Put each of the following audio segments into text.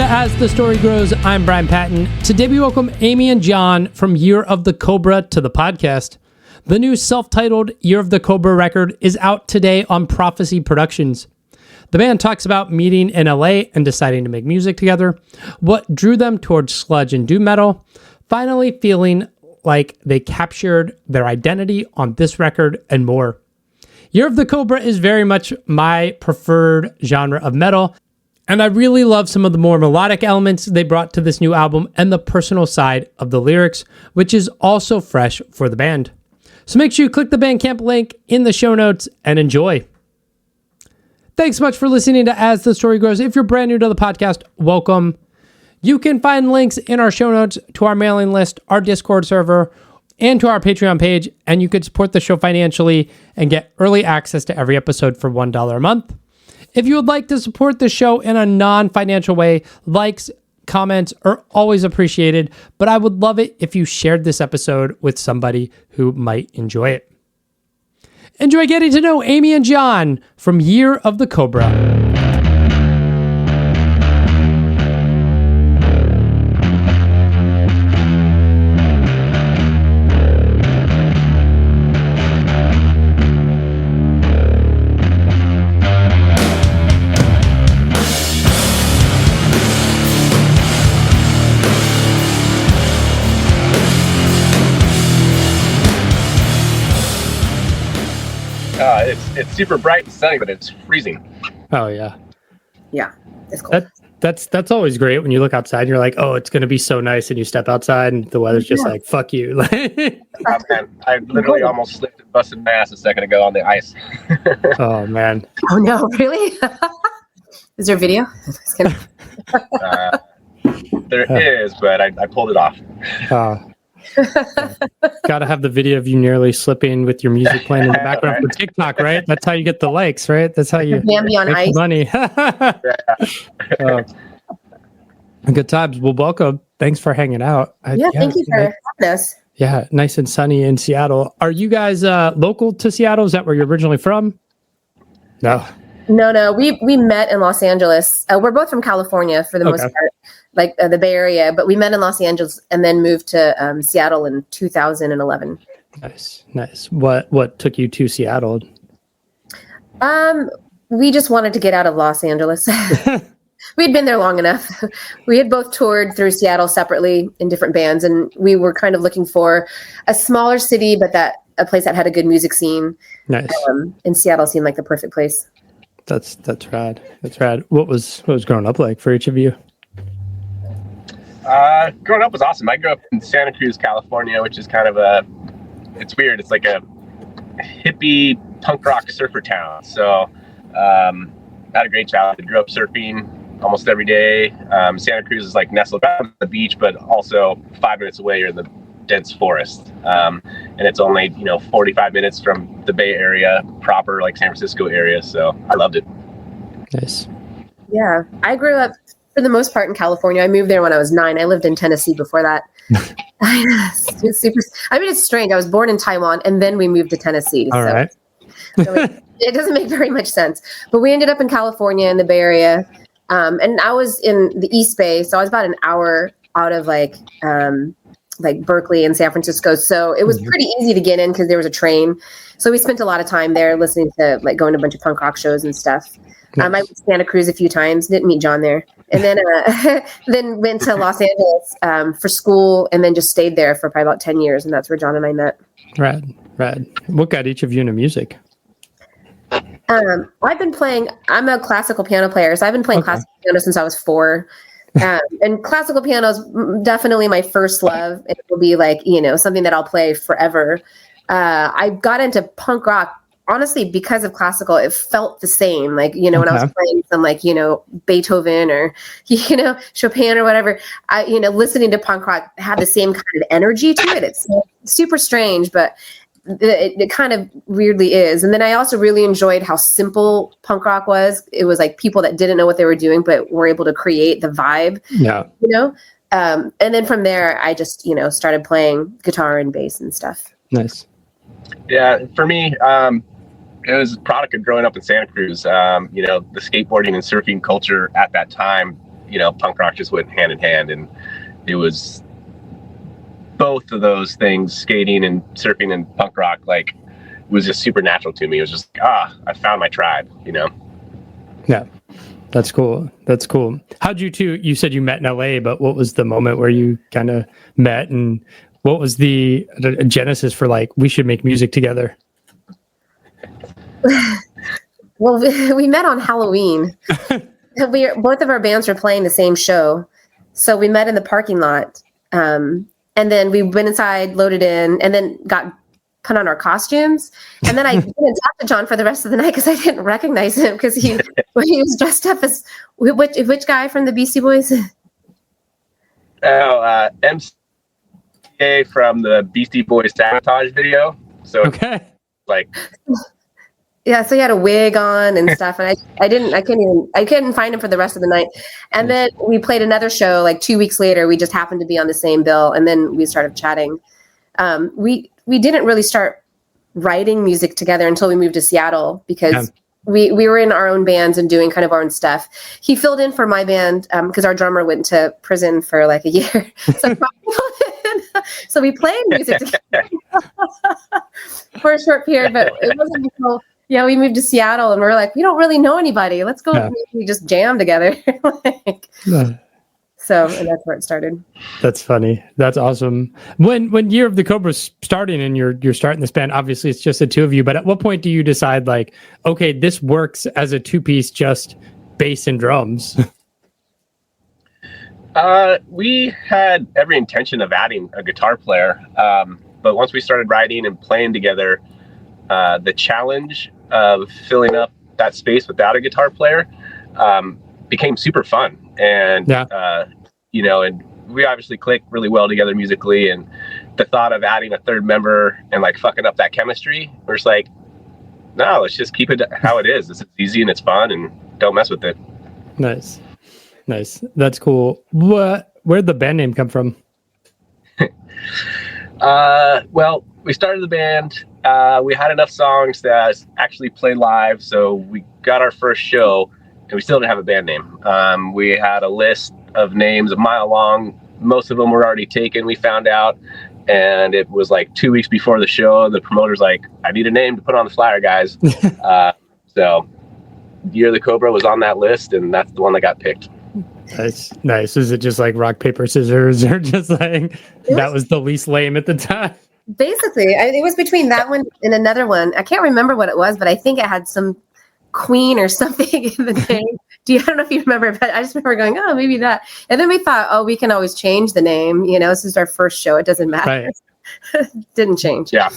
to As the Story Grows. I'm Brian Patton. Today we welcome Amy and John from Year of the Cobra to the podcast. The new self-titled Year of the Cobra record is out today on Prophecy Productions. The band talks about meeting in LA and deciding to make music together, what drew them towards sludge and doom metal, finally feeling like they captured their identity on this record, and more. Year of the Cobra is very much my preferred genre of metal, and I really love some of the more melodic elements they brought to this new album and the personal side of the lyrics, which is also fresh for the band. So make sure you click the Bandcamp link in the show notes and enjoy. Thanks so much for listening to As the Story Grows. If you're brand new to the podcast, welcome. You can find links in our show notes to our mailing list, our Discord server, and to our Patreon page, and you could support the show financially and get early access to every episode for $1 a month. If you would like to support the show in a non-financial way, likes, comments are always appreciated, but I would love it if you shared this episode with somebody who might enjoy it. Enjoy getting to know Amy and John from Year of the Cobra. It's super bright and sunny, but it's freezing. Oh yeah. Yeah, it's cold. That's always great when you look outside and you're like, oh, it's gonna be so nice, and you step outside and the weather's just like, fuck you. Man, I literally almost slipped and busted my ass a second ago on the ice. Oh man. Oh no, really? Is there a video? There is, but I pulled it off. Gotta have the video of you nearly slipping with your music playing in the background for TikTok, right? That's how you get the likes, right? That's how you Bambi on make ice. money. Good times. Well, welcome. Thanks for hanging out. Thank you for having us. Yeah, nice and sunny in Seattle. Are you guys local to Seattle? Is that where you're originally from? No. No. We met in Los Angeles. We're both from California for the most part, like the Bay Area, but we met in Los Angeles and then moved to Seattle in 2011. Nice. What took you to Seattle? We just wanted to get out of Los Angeles. We'd been there long enough. We had both toured through Seattle separately in different bands, and we were kind of looking for a smaller city, but a place that had a good music scene. Nice. And Seattle seemed like the perfect place. That's rad. That's rad. What was growing up like for each of you? Growing up was awesome. I grew up in Santa Cruz, California, which is kind of it's weird. It's like a hippie punk rock surfer town. So I had a great childhood. Grew up surfing almost every day. Santa Cruz is like nestled around the beach, but also 5 minutes away you're in the dense forest. And it's only 45 minutes from the Bay Area proper, like San Francisco area. So I loved it. Nice. Yeah, I grew up for the most part in California. I moved there when I was 9. I lived in Tennessee before that. It's strange. I was born in Taiwan and then we moved to Tennessee. All right. So it doesn't make very much sense. But we ended up in California in the Bay Area. And I was in the East Bay. So I was about an hour out of like Berkeley and San Francisco. So it was pretty easy to get in because there was a train. So we spent a lot of time there listening to going to a bunch of punk rock shows and stuff. Nice. I went to Santa Cruz a few times, didn't meet John there. And then then went to Los Angeles for school and then just stayed there for probably about 10 years. And that's where John and I met. Rad. What got each of you into music? I've been playing, I'm a classical piano player. So I've been playing classical piano since I was 4. And classical piano is definitely my first love. It will be something that I'll play forever. I got into punk rock, honestly, because of classical. It felt the same. When I was playing some Beethoven or, Chopin or whatever, listening to punk rock had the same kind of energy to it. It's super strange, but it kind of weirdly is. And then I also really enjoyed how simple punk rock was. It was like people that didn't know what they were doing, but were able to create the vibe, and then from there, I just, started playing guitar and bass and stuff. Nice. Yeah. For me, it was a product of growing up in Santa Cruz. The skateboarding and surfing culture at that time, punk rock just went hand in hand, and it was both of those things, skating and surfing and punk rock, like, was just supernatural to me. It was just, I found my tribe, Yeah. That's cool. How'd you two, you said you met in LA, but what was the moment where you kind of met, and what was the genesis for like, we should make music together? Well, we met on Halloween. Both of our bands were playing the same show. So we met in the parking lot. And then we went inside, loaded in, and then got put on our costumes. And then I didn't talk to John for the rest of the night because I didn't recognize him because he was dressed up as which guy from the Beastie Boys? MCA from the Beastie Boys Sabotage video. So okay. Like, yeah, so he had a wig on and stuff, and I couldn't find him for the rest of the night. And then we played another show like 2 weeks later. We just happened to be on the same bill, and then we started chatting. We didn't really start writing music together until we moved to Seattle because we were in our own bands and doing kind of our own stuff. He filled in for my band because our drummer went to prison for like a year. So we played music together for a short period, but it wasn't until we moved to Seattle and we were like, we don't really know anybody. Let's go maybe just jam together. So, and that's where it started. That's funny. That's awesome. When Year of the Cobra's starting and you're starting this band, obviously it's just the two of you, but at what point do you decide like, okay, this works as a two-piece, just bass and drums? We had every intention of adding a guitar player. But once we started writing and playing together, the challenge of filling up that space without a guitar player became super fun. And, and we obviously click really well together musically. And the thought of adding a third member and like fucking up that chemistry, we're just like, no, let's just keep it how it is. It's easy and it's fun and don't mess with it. Nice. That's cool. Where'd the band name come from? Well, we started the band. We had enough songs that actually played live. So we got our first show and we still didn't have a band name. We had a list of names a mile long. Most of them were already taken, we found out. And it was like 2 weeks before the show. The promoter's like, I need a name to put on the flyer, guys. So Year of the Cobra was on that list, and that's the one that got picked. Nice. Is it just like rock, paper, scissors, or just like that was the least lame at the time? Basically, it was between that one and another one. I can't remember what it was, but I think it had some queen or something in the name. I don't know if you remember, but I just remember going, oh, maybe that. And then we thought, we can always change the name. This is our first show. It doesn't matter. Right. Didn't change. Yeah.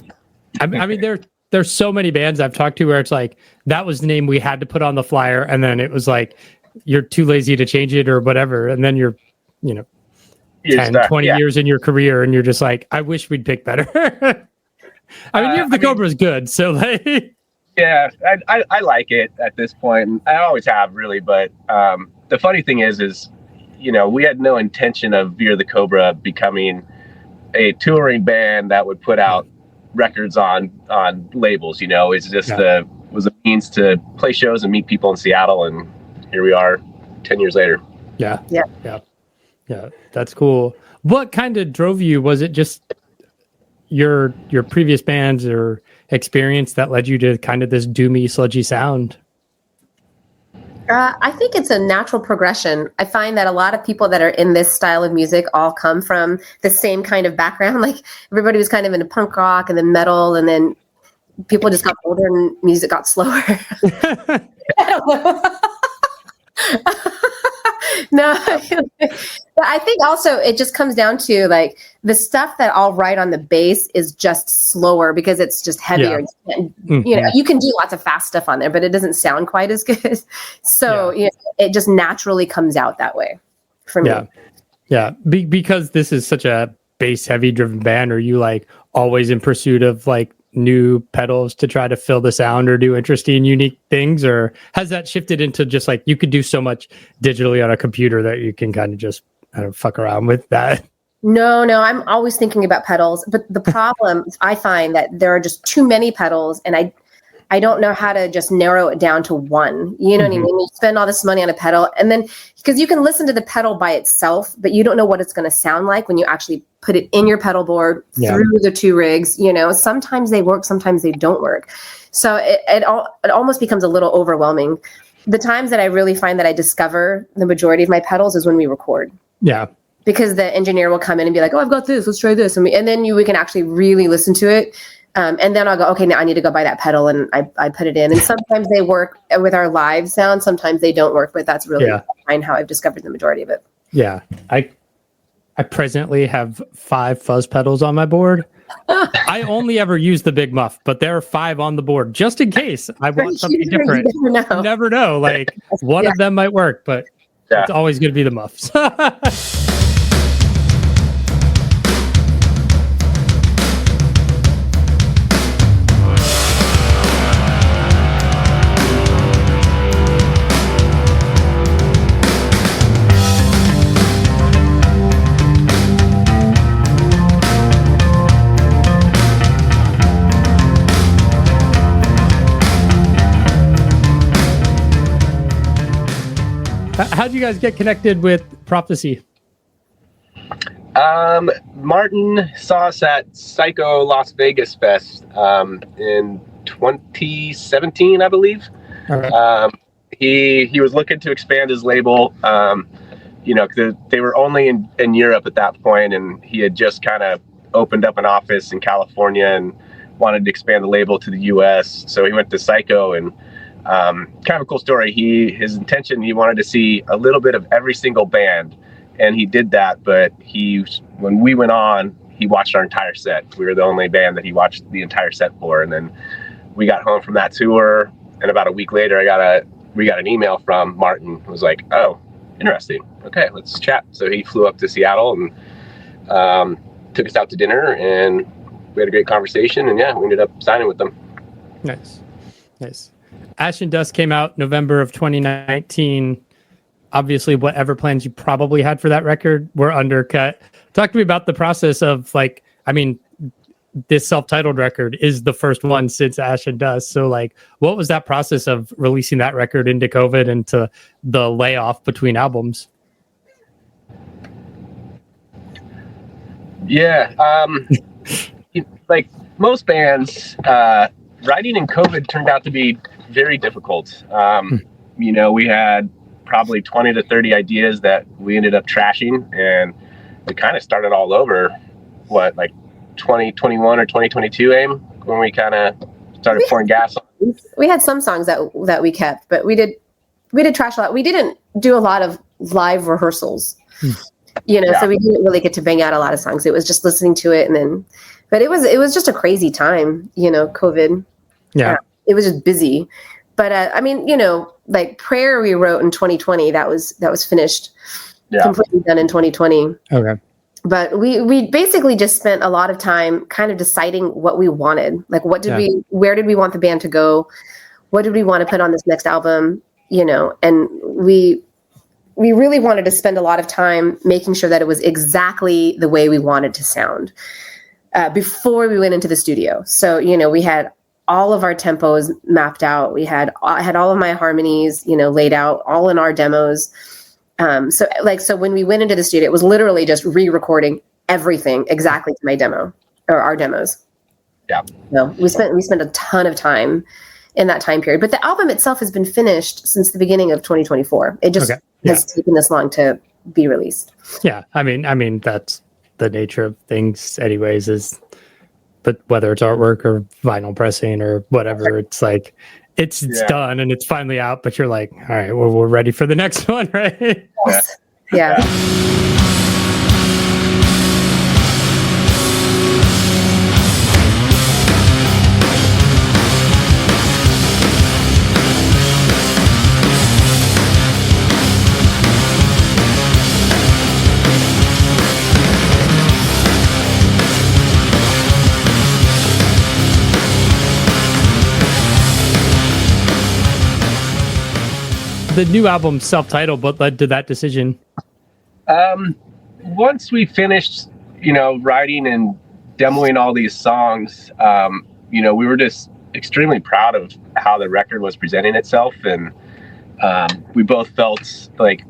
I mean, there's so many bands I've talked to where it's like, that was the name we had to put on the flyer. And then it was like, you're too lazy to change it or whatever. And then you're 10, 20 years in your career and you're just like, I wish we'd pick better. I mean, Year of the Cobra is good. So like, yeah, I like it at this point. And I always have really, but the funny thing is, we had no intention of Year of the Cobra becoming a touring band that would put out records on labels. It's just was a means to play shows and meet people in Seattle, and here we are 10 years later. Yeah. That's cool. What kind of drove you? Was it just your previous bands or experience that led you to kind of this doomy, sludgy sound? I think it's a natural progression. I find that a lot of people that are in this style of music all come from the same kind of background. Like everybody was kind of into punk rock and then metal, and then people just got older and music got slower. I don't know. No, but I think also it just comes down to like the stuff that I'll write on the bass is just slower because it's just heavier. Yeah. You can do lots of fast stuff on there, but it doesn't sound quite as good. So it just naturally comes out that way for me. Yeah. Because this is such a bass heavy driven band, are you like always in pursuit of like new pedals to try to fill the sound or do interesting, unique things? Or has that shifted into just like you could do so much digitally on a computer that you can kind of just fuck around with that? No, I'm always thinking about pedals. But the problem I find that there are just too many pedals, and I don't know how to just narrow it down to one. You know what I mean? You spend all this money on a pedal, and then because you can listen to the pedal by itself, but you don't know what it's going to sound like when you actually put it in your pedal board through the two rigs. You know, sometimes they work, sometimes they don't work. So it almost becomes a little overwhelming. The times that I really find that I discover the majority of my pedals is when we record. Yeah. Because the engineer will come in and be like, "Oh, I've got this. Let's try this," and then we can actually really listen to it. And then I'll go, okay, now I need to go buy that pedal, and I put it in. And sometimes they work with our live sound. Sometimes they don't work, but that's really how I've discovered the majority of it. Yeah, I presently have 5 fuzz pedals on my board. I only ever use the big muff, but there are 5 on the board just in case I want something different. You never know. Like one of them might work, but it's always going to be the muffs. How'd you guys get connected with Prophecy? Martin saw us at Psycho Las Vegas Fest in 2017, I believe. All right. He was looking to expand his label. They were only in Europe at that point, and he had just kind of opened up an office in California and wanted to expand the label to the U.S. So he went to Psycho, and kind of a cool story. His intention, he wanted to see a little bit of every single band, and he did that. But when we went on, he watched our entire set. We were the only band that he watched the entire set for. And then we got home from that tour, and about a week later, we got an email from Martin. It was like, "Oh, interesting. Okay, let's chat." So he flew up to Seattle and took us out to dinner, and we had a great conversation. And we ended up signing with them. Nice. Ash and Dust came out November of 2019. Obviously, whatever plans you probably had for that record were undercut. Talk to me about the process of this self-titled record is the first one since Ash and Dust. So what was that process of releasing that record into COVID and to the layoff between albums? Yeah. Like most bands, writing in COVID turned out to be very difficult. We had probably 20 to 30 ideas that we ended up trashing, and we kind of started all over 2021 or 2022 aim when we kind of started pouring gas on. We had some songs that we kept, but we did trash a lot. We didn't do a lot of live rehearsals, so we didn't really get to bang out a lot of songs. It was just listening to it, but it was just a crazy time, COVID. Yeah. It was just busy. But Prayer we wrote in 2020, that was finished, completely done in 2020. Okay. But we basically just spent a lot of time kind of deciding what we wanted. Like, where did we want the band to go? What did we want to put on this next album? And we really wanted to spend a lot of time making sure that it was exactly the way we wanted to sound before we went into the studio. So, we had all of our tempos mapped out. I had all of my harmonies, laid out all in our demos. So when we went into the studio, it was literally just re-recording everything exactly to my demo or our demos. Yeah. So we spent a ton of time in that time period, but the album itself has been finished since the beginning of 2024. It just has taken this long to be released. Yeah. I mean, that's the nature of things anyways, but whether it's artwork or vinyl pressing or whatever, it's it's done and it's finally out, but you're like, all right, well, we're ready for the next one, right? Yes. Yeah. The new album self-titled, what led to that decision? Once we finished, writing and demoing all these songs, we were just extremely proud of how the record was presenting itself, and we both felt like